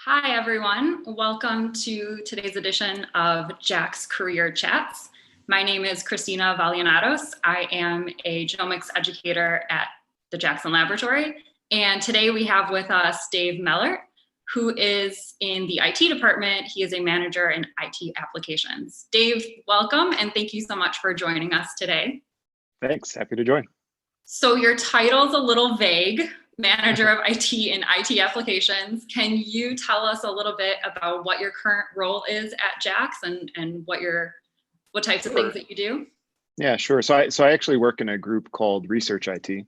Hi, everyone. Welcome to today's edition of Jack's Career Chats. My name is Christina Valianatos. I am a genomics educator at the Jackson Laboratory. And today we have with us Dave Mellert, who is in the IT department. He is a manager in IT applications. Dave, welcome, and thank you so much for joining us today. Thanks, happy to join. So your title's a little vague. Manager of IT and IT applications. Can you tell us a little bit about what your current role is at Jax and what types of things that you do? Yeah, sure. So I actually work in a group called Research IT,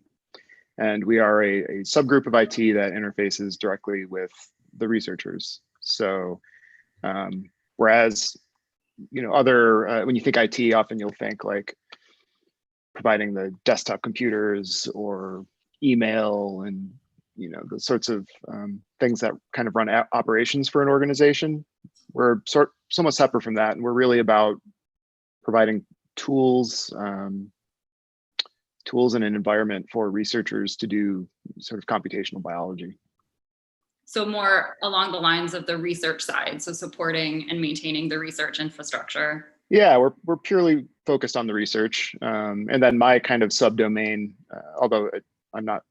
and we are a subgroup of IT that interfaces directly with the researchers. So whereas when you think IT, often you'll think like providing the desktop computers or email and the sorts of things that kind of run operations for an organization. We're somewhat separate from that, and we're really about providing tools and an environment for researchers to do sort of computational biology. So more along the lines of the research side, so supporting and maintaining the research infrastructure. Yeah, we're purely focused on the research, and then my kind of subdomain, although I'm not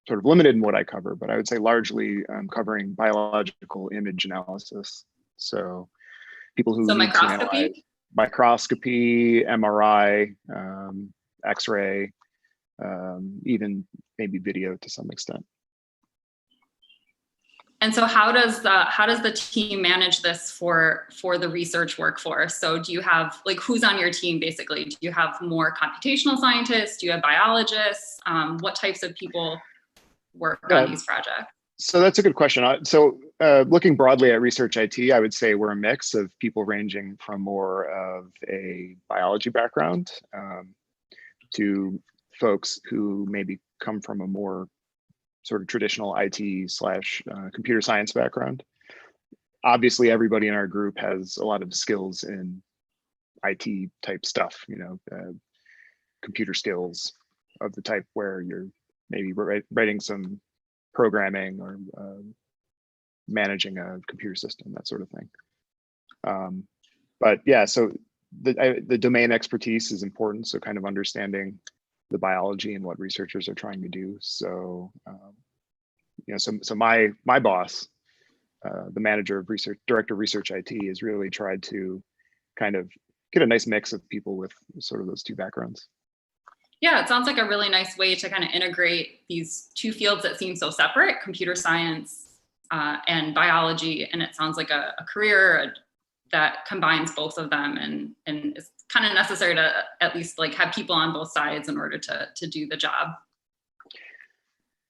sort of limited in what I cover, but I would say largely covering biological image analysis. So people who need to analyze microscopy, MRI, X-ray, even maybe video to some extent. And so how does the team manage this for the research workforce? So do you have, like, who's on your team basically? Do you have more computational scientists? Do you have biologists? What types of people work on these projects? So that's a good question. So looking broadly at Research IT, I would say we're a mix of people ranging from more of a biology background to folks who maybe come from a more sort of traditional IT/computer science background. Obviously, everybody in our group has a lot of skills in IT type stuff, computer skills of the type where you're maybe writing some programming or managing a computer system, that sort of thing. But yeah, so the domain expertise is important. So kind of understanding the biology and what researchers are trying to do. So, so my boss, the manager of research, director of Research IT, has really tried to kind of get a nice mix of people with sort of those two backgrounds. Yeah, it sounds like a really nice way to kind of integrate these two fields that seem so separate, computer science and biology. And it sounds like a career that combines both of them and is kind of necessary to at least like have people on both sides in order to do the job.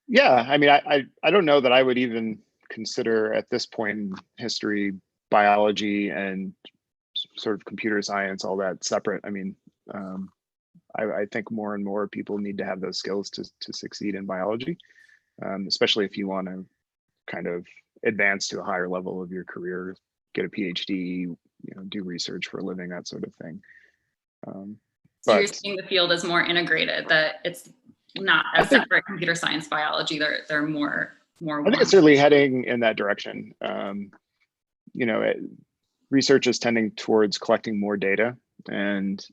Yeah, I mean, I don't know that I would even consider at this point in history biology and sort of computer science all that separate. I mean, I think more and more people need to have those skills to succeed in biology, especially if you want to kind of advance to a higher level of your career, get a PhD, do research for a living, that sort of thing. So you're seeing the field as more integrated, that it's not a separate computer science biology, they're more I think it's certainly heading in that direction. Research is tending towards collecting more data, and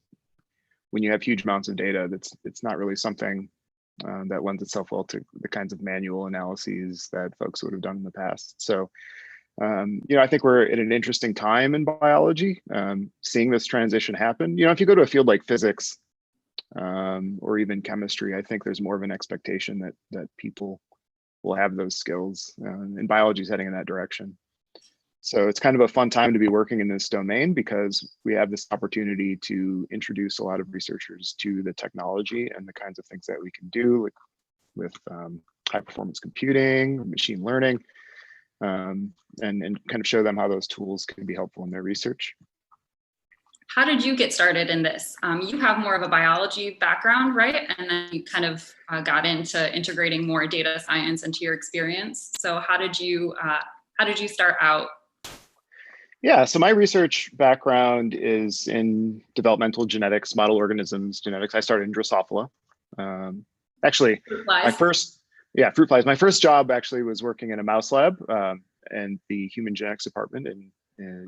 when you have huge amounts of data, it's not really something that lends itself well to the kinds of manual analyses that folks would have done in the past. So, I think we're at an interesting time in biology, seeing this transition happen. If you go to a field like physics or even chemistry, I think there's more of an expectation that people will have those skills, and biology is heading in that direction. So it's kind of a fun time to be working in this domain because we have this opportunity to introduce a lot of researchers to the technology and the kinds of things that we can do with high performance computing, machine learning, and kind of show them how those tools can be helpful in their research. How did you get started in this? You have more of a biology background, right? And then you kind of got into integrating more data science into your experience. So how did you start out? Yeah, so my research background is in developmental genetics, model organisms genetics. I started in Drosophila. Actually, Fruit flies. fruit flies. My first job actually was working in a mouse lab. and the Human Genetics Department in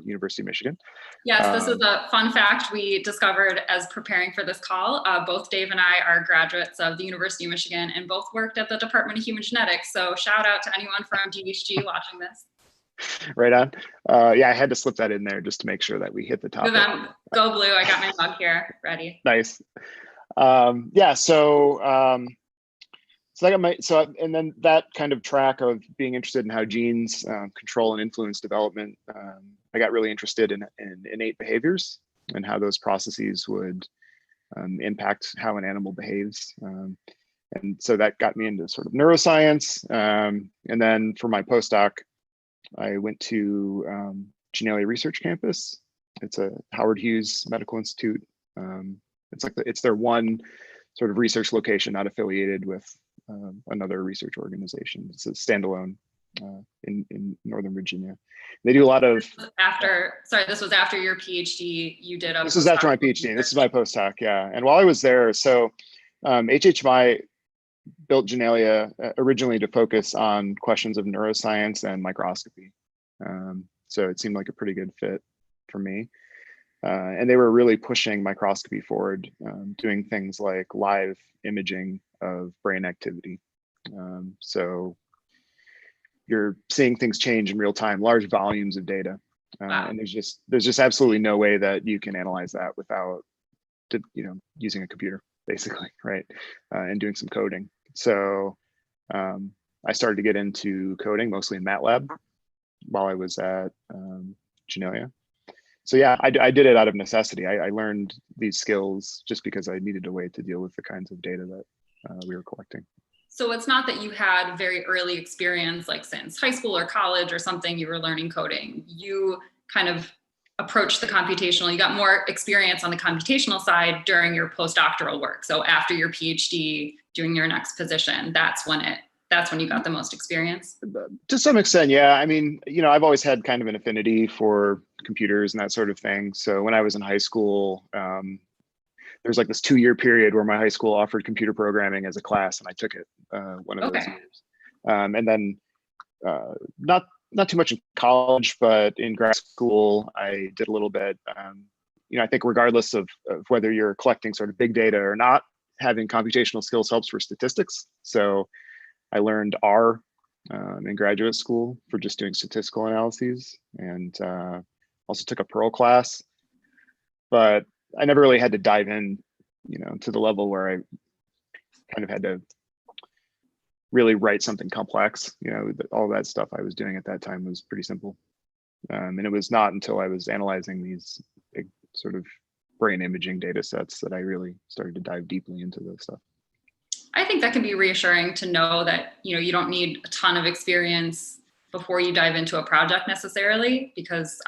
University of Michigan. Yes, this is a fun fact we discovered as preparing for this call. Both Dave and I are graduates of the University of Michigan and both worked at the Department of Human Genetics. So shout out to anyone from DHG watching this. Right on. Yeah, I had to slip that in there just to make sure that we hit the topic. Go blue. I got my mug here ready. Nice. Yeah, and then that kind of track of being interested in how genes control and influence development, I got really interested in innate behaviors and how those processes would impact how an animal behaves. And so that got me into sort of neuroscience. And then for my postdoc, I went to Genelia Research Campus. It's a Howard Hughes Medical Institute. It's their one sort of research location not affiliated with another research organization. It's a standalone in Northern Virginia. They do a lot of this was after your PhD. You did this was after my PhD. This is my postdoc, yeah. And while I was there, so HHMI built Genelia originally to focus on questions of neuroscience and microscopy. So it seemed like a pretty good fit for me. And they were really pushing microscopy forward, doing things like live imaging of brain activity. So you're seeing things change in real time, large volumes of data. Wow. And there's just absolutely no way that you can analyze that without using a computer, basically, right? And doing some coding. So I started to get into coding, mostly in MATLAB, while I was at Genelia. So yeah, I did it out of necessity. I learned these skills just because I needed a way to deal with the kinds of data that we were collecting. So it's not that you had very early experience, like since high school or college or something, you were learning coding. You kind of approached the computational, you got more experience on the computational side during your postdoctoral work. So after your PhD, doing your next position, that's when you got the most experience? To some extent, yeah. I mean, I've always had kind of an affinity for computers and that sort of thing. So when I was in high school, there's like this 2-year period where my high school offered computer programming as a class, and I took it one of those years. And then not too much in college, but in grad school, I did a little bit. I think regardless of whether you're collecting sort of big data or not, having computational skills helps for statistics. So I learned R in graduate school for just doing statistical analyses, and also took a Perl class, but I never really had to dive in, to the level where I kind of had to really write something complex. All that stuff I was doing at that time was pretty simple. And it was not until I was analyzing these big sort of brain imaging data sets that I really started to dive deeply into this stuff. I think that can be reassuring to know that, you don't need a ton of experience before you dive into a project necessarily, because,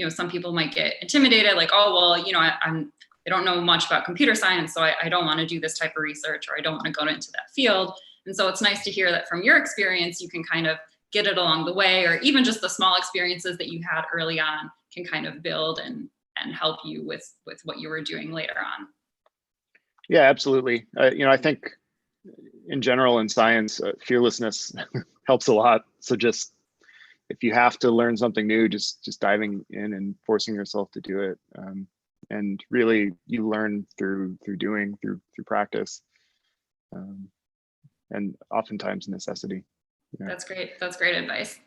some people might get intimidated, like, oh, well, I don't know much about computer science, so I don't want to do this type of research, or I don't want to go into that field. And so it's nice to hear that from your experience, you can kind of get it along the way, or even just the small experiences that you had early on can kind of build and help you with what you were doing later on. Yeah, absolutely. I think in general in science, fearlessness helps a lot. So just if you have to learn something new, just diving in and forcing yourself to do it. And really you learn through doing, through practice, and oftentimes necessity. Yeah. That's great. That's great advice.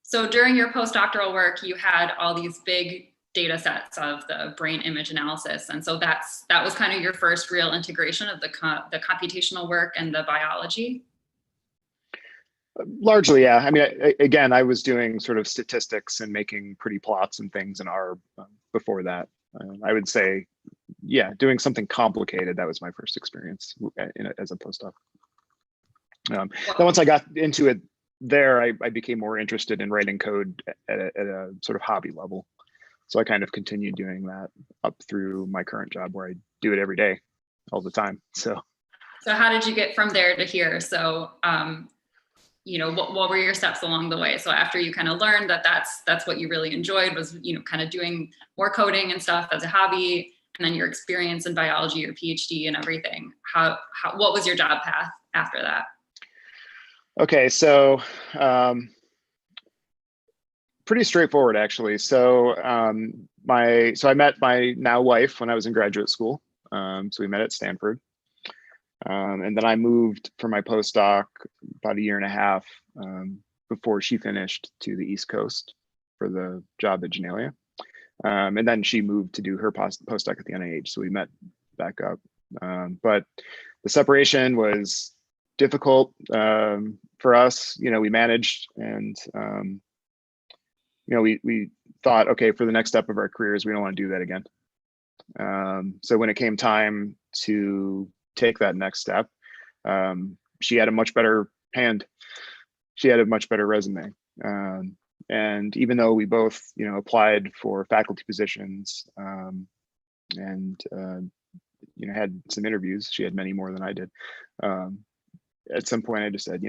So during your postdoctoral work, you had all these big data sets of the brain image analysis. And so that was kind of your first real integration of the computational work and the biology? Largely, yeah. I mean, again, I was doing sort of statistics and making pretty plots and things in R before that. I would say, yeah, doing something complicated, that was my first experience as a postdoc. Then once I got into it there, I became more interested in writing code at a sort of hobby level. So I kind of continued doing that up through my current job, where I do it every day, all the time. So how did you get from there to here? So, what were your steps along the way? So after you kind of learned that that's what you really enjoyed, was, kind of doing more coding and stuff as a hobby, and then your experience in biology, your PhD and everything, what was your job path after that? Okay, so Pretty straightforward, actually. So I met my now wife when I was in graduate school. So we met at Stanford. And then I moved for my postdoc about a year and a half before she finished to the East Coast for the job at Genelia. And then she moved to do her postdoc at the NIH. So we met back up. But the separation was difficult for us. We managed, and we thought, okay, for the next step of our careers, we don't want to do that again. So when it came time to take that next step, she had a much better hand. She had a much better resume. And even though we both, applied for faculty positions and had some interviews, she had many more than I did. At some point, I just said,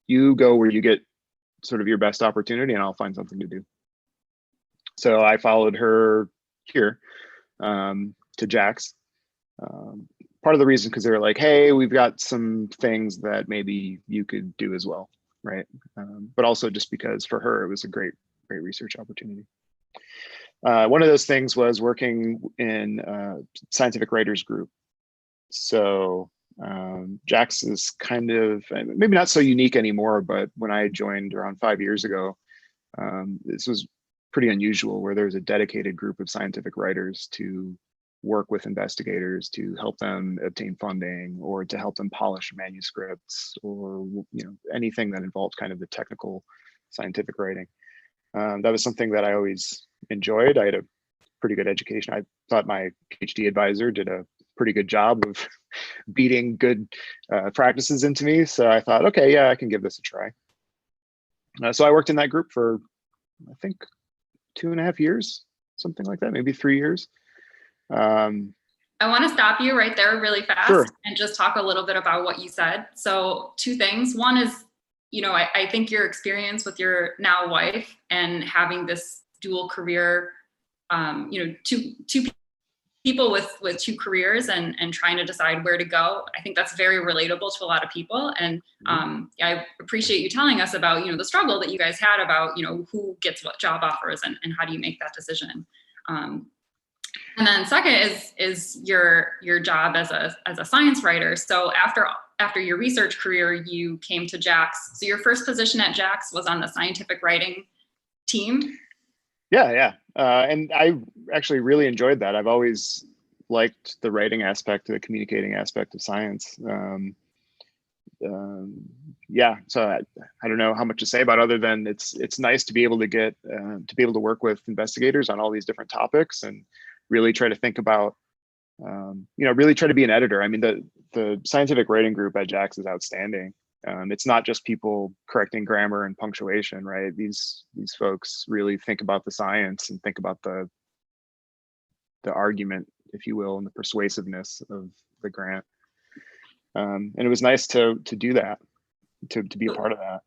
you go where you get sort of your best opportunity, and I'll find something to do. So I followed her here to Jax. Part of the reason, because they were like, hey, we've got some things that maybe you could do as well, right? But also just because for her, it was a great research opportunity. One of those things was working in a scientific writers group. So Jax is kind of, maybe not so unique anymore, but when I joined around 5 years ago, this was pretty unusual, where there's a dedicated group of scientific writers to work with investigators to help them obtain funding, or to help them polish manuscripts, or anything that involved kind of the technical scientific writing. That was something that I always enjoyed. I had a pretty good education. I thought my PhD advisor did a pretty good job of beating good practices into me. So I thought, okay, yeah, I can give this a try. So I worked in that group for, I think, 2.5 years, something like that, maybe 3 years. I want to stop you right there really fast. Sure. And just talk a little bit about what you said. So 2 things. One is, I think your experience with your now wife and having this dual career, two people with 2 careers and trying to decide where to go. I think that's very relatable to a lot of people. And I appreciate you telling us about, the struggle that you guys had about, who gets what job offers and how do you make that decision. And then second is your job as a science writer. So after your research career, you came to Jax. So your first position at Jax was on the scientific writing team. Yeah. And I actually really enjoyed that. I've always liked the writing aspect, the communicating aspect of science. So I don't know how much to say about, other than it's nice to be able to get to be able to work with investigators on all these different topics and really try to think about, really try to be an editor. I mean, the scientific writing group at Jax is outstanding. It's not just people correcting grammar and punctuation, right? These folks really think about the science and think about the argument, if you will, and the persuasiveness of the grant. And it was nice to do that, to be a part of that.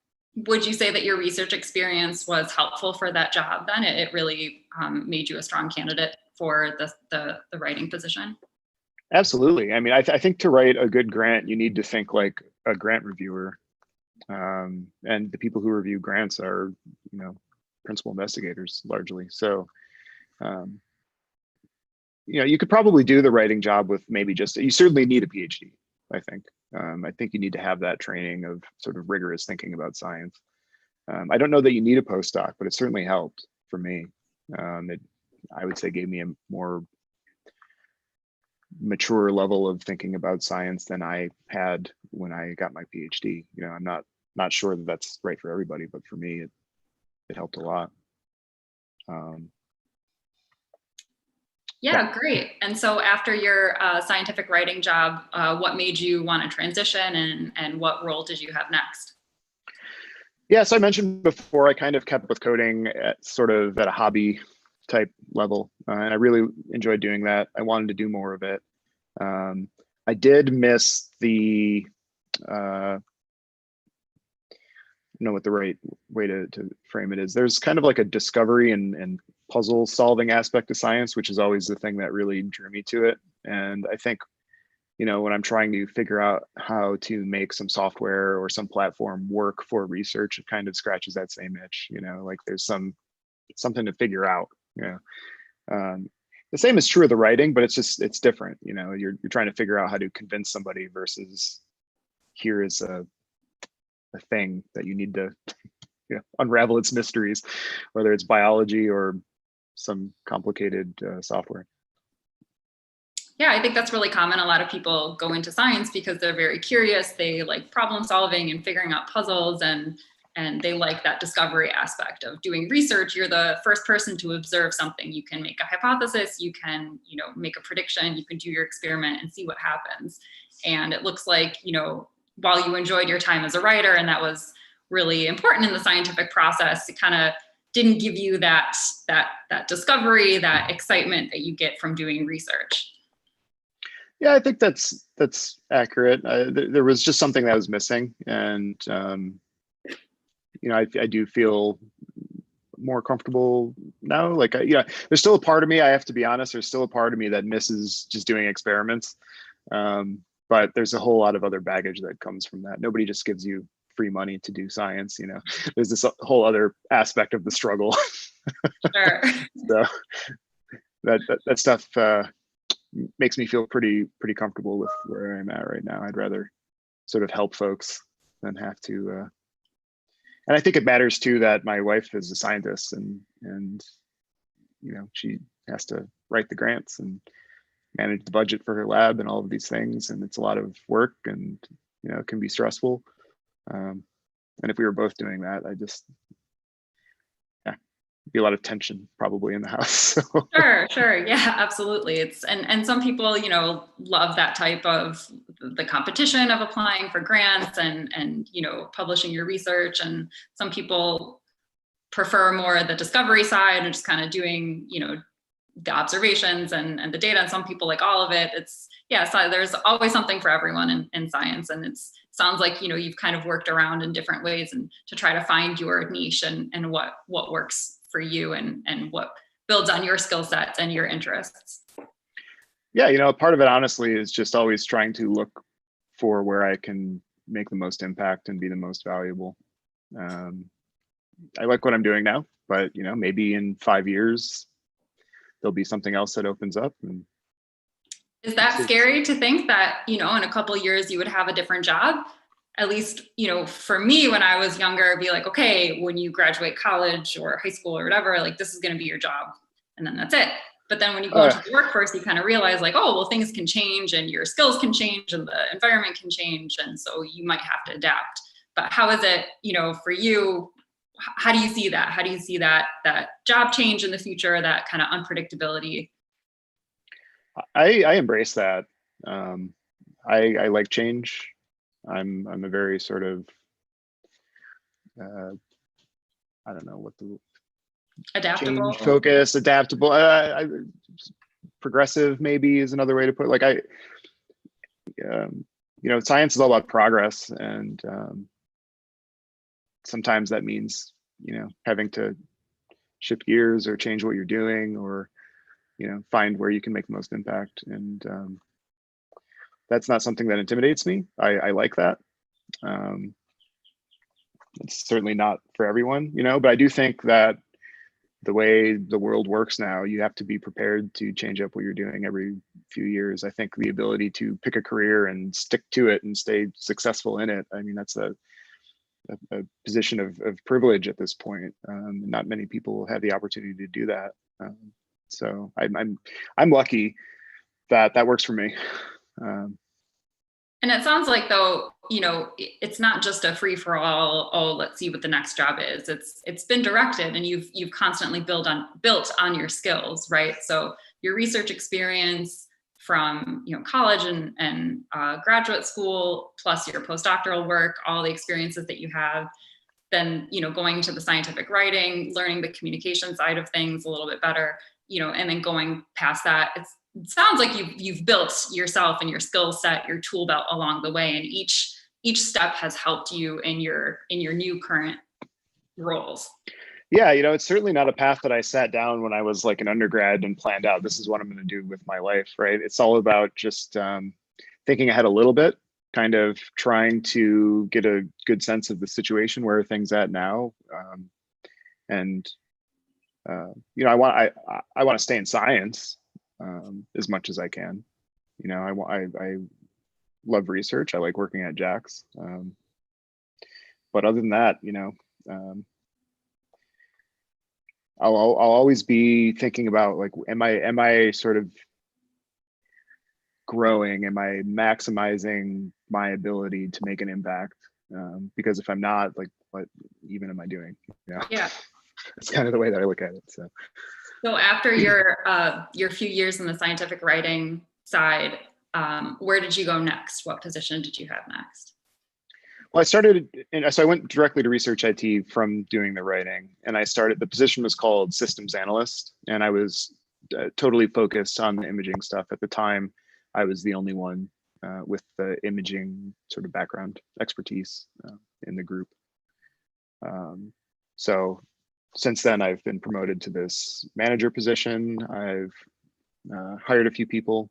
Would you say that your research experience was helpful for that job then? It really made you a strong candidate for the writing position? Absolutely. I mean, I think to write a good grant, you need to think like a grant reviewer. And the people who review grants are, principal investigators largely. So, you could probably do the writing job with maybe you certainly need a PhD, I think. I think you need to have that training of sort of rigorous thinking about science. I don't know that you need a postdoc, but it certainly helped for me. I would say gave me a more mature level of thinking about science than I had when I got my PhD. I'm not sure that that's right for everybody, but for me, it helped a lot. Yeah, great. And so after your scientific writing job, what made you want to transition, and what role did you have next? Yeah, so I mentioned before, I kind of kept with coding at a hobby type level, and I really enjoyed doing that. I wanted to do more of it. I did miss the I don't know what the right way to frame it is. There's kind of like a discovery and puzzle solving aspect of science, which is always the thing that really drew me to it. And I think when I'm trying to figure out how to make some software or some platform work for research, it kind of scratches that same itch, like there's something to figure out. The same is true of the writing, but it's different. You're trying to figure out how to convince somebody versus here is a thing that you need to unravel its mysteries, whether it's biology or some complicated software. Yeah, I think that's really common. A lot of people go into science because they're very curious. They like problem solving and figuring out puzzles, and they like that discovery aspect of doing research. You're the first person to observe something. You can make a hypothesis, you can, make a prediction, you can do your experiment and see what happens. And it looks like, while you enjoyed your time as a writer, and that was really important in the scientific process, it kind of didn't give you that discovery, that excitement that you get from doing research. Yeah, I think that's accurate. There was just something that was missing, and I do feel more comfortable now. Like, there's still a part of me, I have to be honest, there's still a part of me that misses just doing experiments. But there's a whole lot of other baggage that comes from that. Nobody just gives you free money to do science. There's this whole other aspect of the struggle. Sure. So that stuff makes me feel pretty comfortable with where I'm at right now. I'd rather sort of help folks than have to. And I think it matters too that my wife is a scientist, and she has to write the grants and manage the budget for her lab and all of these things, and it's a lot of work, and it can be stressful. And if we were both doing that, be a lot of tension probably in the house. So. Sure. Yeah, absolutely. It's and some people, love that type of the competition of applying for grants and publishing your research. And some people prefer more the discovery side and just kind of doing, the observations and the data. And some people like all of it. So there's always something for everyone in science. And sounds like, you've kind of worked around in different ways and to try to find your niche and what works for you and what builds on your skill sets and your interests. Yeah, part of it honestly is just always trying to look for where I can make the most impact and be the most valuable. I like what I'm doing now, but maybe in 5 years there'll be something else that opens up. And is that scary to think that in a couple of years you would have a different job? At least, for me, when I was younger, it'd be like, okay, when you graduate college or high school or whatever, like this is going to be your job. And then that's it. But then when you go into the workforce, you kind of realize like, oh, well, things can change and your skills can change and the environment can change. And so you might have to adapt. But how is it, for you? How do you see that? How do you see that job change in the future, that kind of unpredictability? I embrace that. I like change. I'm a very sort of I don't know what the adaptable, change focus, adaptable, progressive maybe is another way to put it. Like science is all about progress, and sometimes that means having to shift gears or change what you're doing, or find where you can make the most impact. And that's not something that intimidates me. I like that. It's certainly not for everyone, but I do think that the way the world works now, you have to be prepared to change up what you're doing every few years. I think the ability to pick a career and stick to it and stay successful in it, I mean, that's a position of privilege at this point. Not many people have the opportunity to do that. So I'm lucky that works for me. And it sounds like though, it's not just a free for all, oh, let's see what the next job is. It's been directed, and you've constantly built on your skills, right? So your research experience from college and graduate school, plus your postdoctoral work, all the experiences that you have, then going to the scientific writing, learning the communication side of things a little bit better, and then going past that, it sounds like you've built yourself and your skill set, your tool belt along the way, and each step has helped you in your new current roles. Yeah, it's certainly not a path that I sat down when I was like an undergrad and planned out, this is what I'm going to do with my life, right? It's all about just thinking ahead a little bit, kind of trying to get a good sense of the situation, where are things at now, and you know, I want to stay in science as much as I can. You know, I love research. I like working at JAX, but other than that, you know, I'll always be thinking about, like, am I sort of growing? Am I maximizing my ability to make an impact? Because if I'm not, like, what even am I doing? You know? Yeah. It's kind of the way that I look at it. So after your few years in the scientific writing side, where did you go next? What position did you have next? Well, so I went directly to research IT from doing the writing, and the position was called systems analyst, and I was totally focused on the imaging stuff. At the time, I was the only one with the imaging sort of background expertise in the group. So since then, I've been promoted to this manager position. I've hired a few people,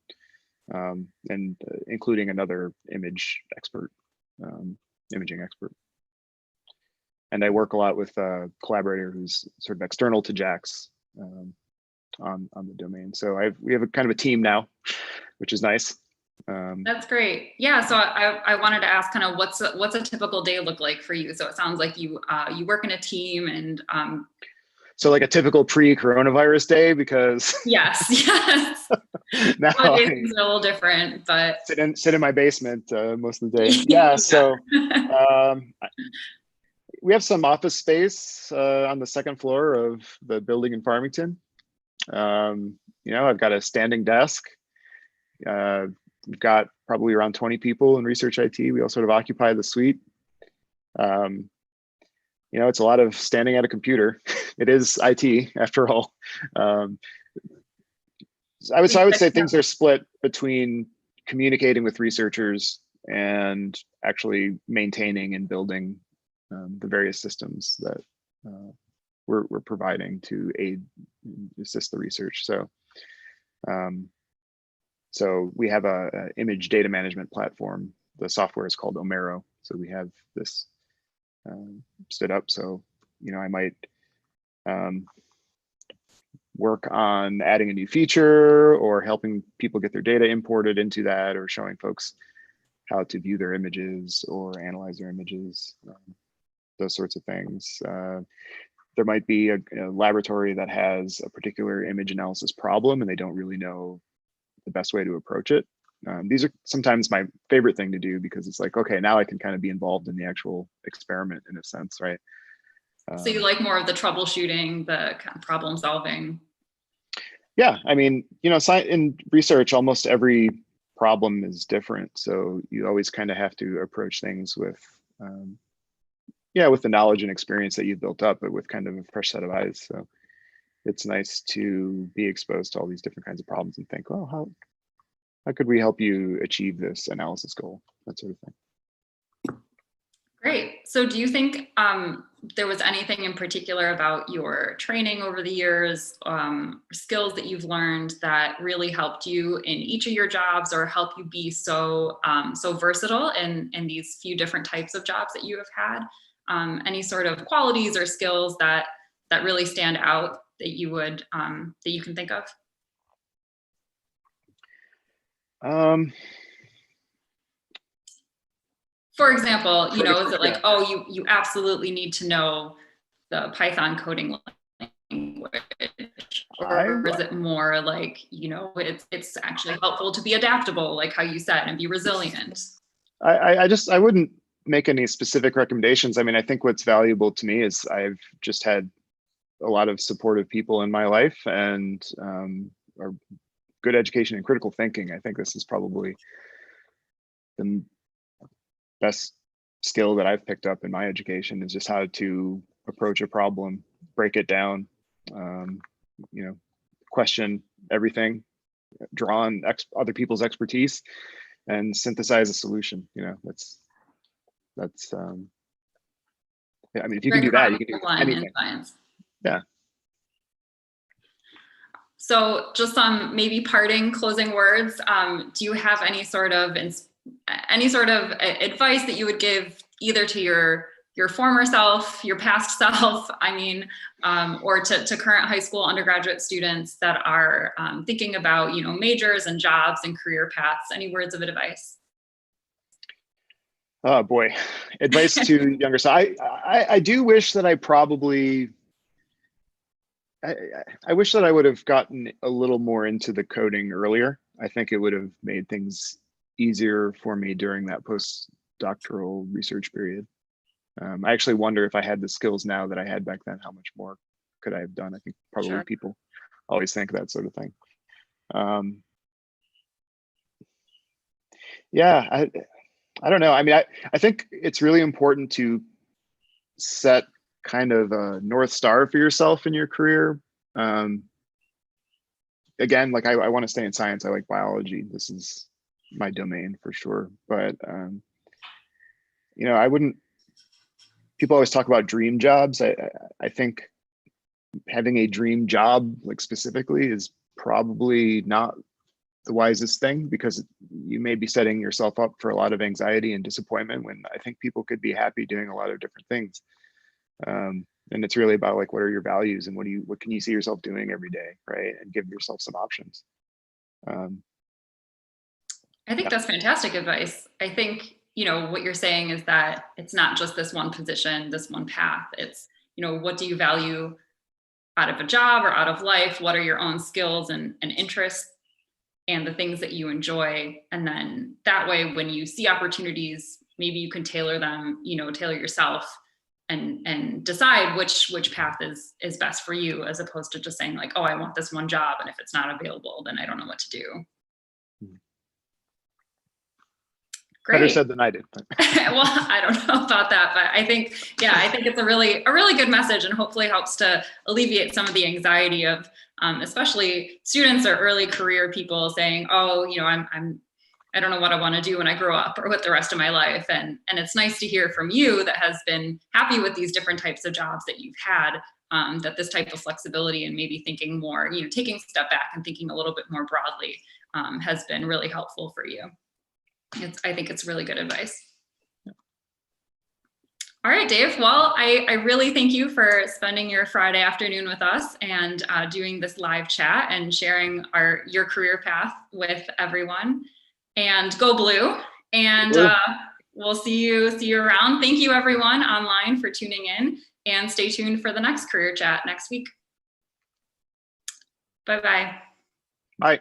and including another imaging expert. And I work a lot with a collaborator who's sort of external to JAX on the domain. So we have a kind of a team now, which is nice. That's great. Yeah. So I wanted to ask, kind of, what's a typical day look like for you? So it sounds like you work in a team, and so like a typical pre-coronavirus day, because yes. now things are a little different, but sit in my basement most of the day. Yeah. So we have some office space on the second floor of the building in Farmington. You know, I've got a standing desk. We've got probably around 20 people in research IT. We all sort of occupy the suite. You know, it's a lot of standing at a computer. It is IT after all. I would say things are split between communicating with researchers and actually maintaining and building the various systems that we're providing to assist the research. So we have a image data management platform. The software is called Omero. So we have this stood up. So, you know, I might work on adding a new feature, or helping people get their data imported into that, or showing folks how to view their images or analyze their images, those sorts of things. There might be a laboratory that has a particular image analysis problem, and they don't really know the best way to approach it. These are sometimes my favorite thing to do, because it's like, okay, now I can kind of be involved in the actual experiment in a sense, right? So you like more of the troubleshooting, the kind of problem solving? Yeah, I mean, you know, in research, almost every problem is different. So you always kind of have to approach things with, with the knowledge and experience that you've built up, but with kind of a fresh set of eyes. So it's nice to be exposed to all these different kinds of problems and think, well, how could we help you achieve this analysis goal? That sort of thing. Great. So do you think there was anything in particular about your training over the years, skills that you've learned that really helped you in each of your jobs, or help you be so versatile in these few different types of jobs that you have had? Any sort of qualities or skills that really stand out that you can think of? For example, you know, is it like, oh, you absolutely need to know the Python coding language, or is it more like, you know, it's actually helpful to be adaptable, like how you said, and be resilient? I wouldn't make any specific recommendations. I mean, I think what's valuable to me is I've just had a lot of supportive people in my life, and good education and critical thinking. I think this is probably the best skill that I've picked up in my education, is just how to approach a problem, break it down, you know, question everything, draw on other people's expertise, and synthesize a solution. You know, that's yeah, I mean, if you can do that, you can do anything. Science. Yeah. So just some maybe parting closing words. Do you have any sort of advice that you would give either to your former self, your past self, or to current high school undergraduate students that are thinking about, majors and jobs and career paths? Any words of advice? Oh boy, advice to younger. So I do wish that I wish that I would have gotten a little more into the coding earlier. I think it would have made things easier for me during that postdoctoral research period. I actually wonder if I had the skills now that I had back then, how much more could I have done? I think probably Sure. people always think that sort of thing. Yeah, I don't know. I mean, I think it's really important to set kind of a North Star for yourself in your career. Again, like I want to stay in science. I like biology. This is my domain for sure. But, I wouldn't, people always talk about dream jobs. I think having a dream job, like specifically, is probably not the wisest thing, because you may be setting yourself up for a lot of anxiety and disappointment when I think people could be happy doing a lot of different things. And it's really about like, what are your values and what can you see yourself doing every day, right? And give yourself some options. I think that's fantastic advice. I think, what you're saying is that it's not just this one position, this one path. It's, what do you value out of a job or out of life? What are your own skills and interests and the things that you enjoy? And then that way, when you see opportunities, maybe you can tailor them, tailor yourself and decide which path is best for you, as opposed to just saying like, oh, I want this one job, and if it's not available, then I don't know what to do. Great. Better said than I did. Well, I don't know about that, but I think it's a really good message, and hopefully helps to alleviate some of the anxiety of especially students or early career people saying, oh, I don't know what I want to do when I grow up or with the rest of my life. And it's nice to hear from you that has been happy with these different types of jobs that you've had, that this type of flexibility and maybe thinking more, taking a step back and thinking a little bit more broadly has been really helpful for you. I think it's really good advice. All right, Dave. Well, I really thank you for spending your Friday afternoon with us and doing this live chat and sharing your career path with everyone. And go blue. And we'll see you around. Thank you, everyone online, for tuning in, and stay tuned for the next career chat next week. Bye-bye. Bye.